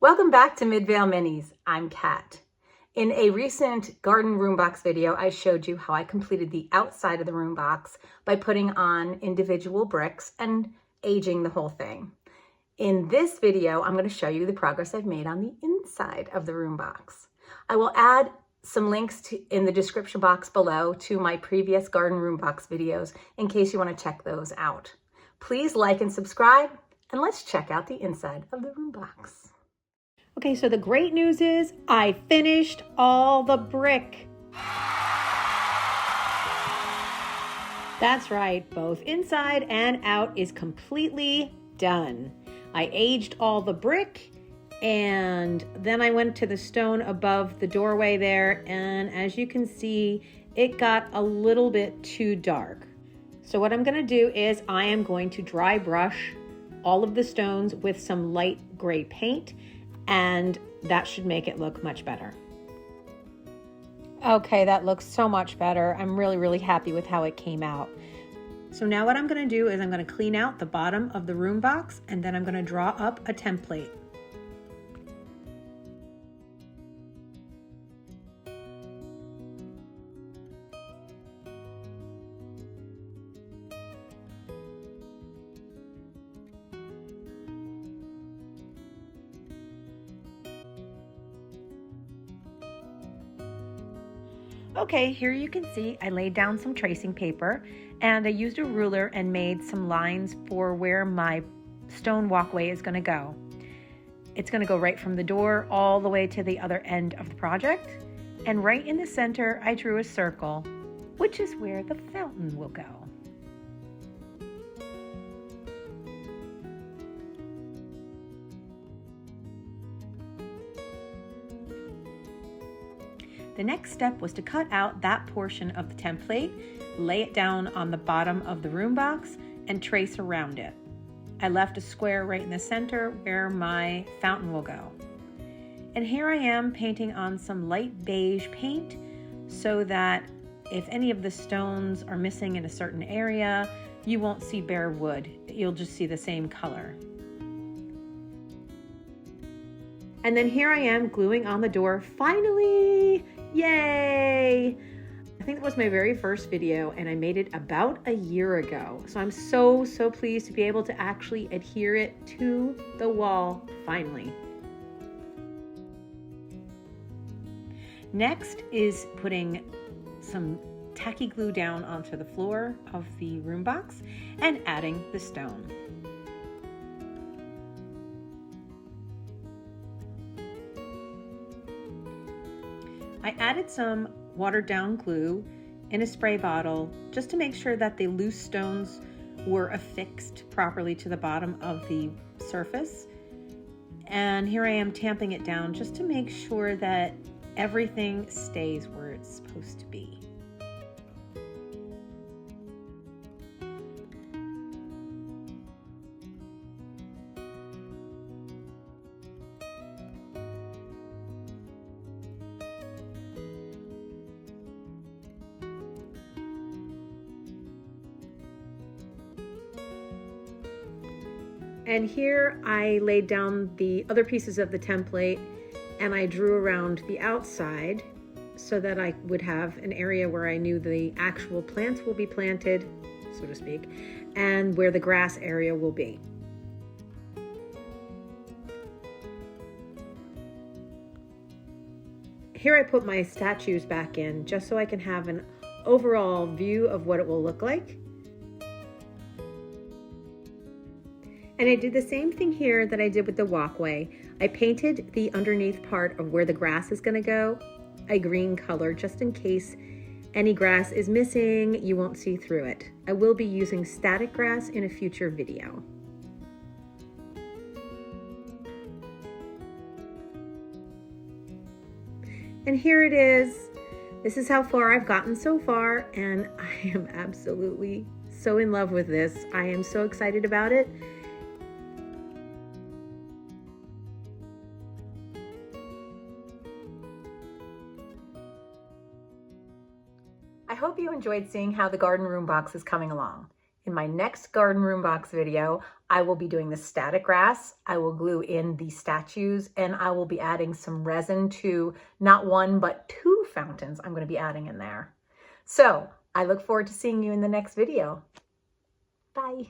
Welcome back to Midvale Minis. I'm Kat. In a recent Garden Roombox video, I showed you how I completed the outside of the room box by putting on individual bricks and aging the whole thing. In this video, I'm going to show you the progress I've made on the inside of the room box. I will add some links in the description box below to my previous Garden Roombox videos in case you want to check those out. Please like and subscribe, and let's check out the inside of the room box. Okay, so the great news is I finished all the brick. That's right, both inside and out is completely done. I aged all the brick, and then I went to the stone above the doorway there, and as you can see, it got a little bit too dark. So what I'm gonna do is I am going to dry brush all of the stones with some light gray paint, and that should make it look much better. Okay, that looks so much better. I'm really happy with how it came out. So now what I'm gonna do is I'm gonna clean out the bottom of the room box, and then I'm gonna draw up a template. Okay, here you can see I laid down some tracing paper and I used a ruler and made some lines for where my stone walkway is going to go. It's going to go right from the door all the way to the other end of the project. And right in the center, I drew a circle, which is where the fountain will go. The next step was to cut out that portion of the template, lay it down on the bottom of the room box, and trace around it. I left a square right in the center where my fountain will go. And here I am painting on some light beige paint so that if any of the stones are missing in a certain area, you won't see bare wood. You'll just see the same color. And then here I am gluing on the door, finally! Yay! I think it was my very first video and I made it about a year ago. So I'm so pleased to be able to actually adhere it to the wall, finally. Next is putting some tacky glue down onto the floor of the room box and adding the stone. I added some watered down glue in a spray bottle just to make sure that the loose stones were affixed properly to the bottom of the surface. And here I am tamping it down just to make sure that everything stays where it's supposed to be. And here I laid down the other pieces of the template and I drew around the outside so that I would have an area where I knew the actual plants will be planted, so to speak, and where the grass area will be. Here I put my statues back in just so I can have an overall view of what it will look like. And I did the same thing here that I did with the walkway. I painted the underneath part of where the grass is going to go a green color just in case any grass is missing, you won't see through it. I will be using static grass in a future video. And here it is. This is how far I've gotten so far, and I am absolutely so in love with this. I am so excited about it. I hope you enjoyed seeing how the Garden Roombox is coming along. In my next Garden Roombox video, I will be doing the static grass. I will glue in the statues, and I will be adding some resin to not one, but 2 fountains I'm going to be adding in there. So I look forward to seeing you in the next video. Bye.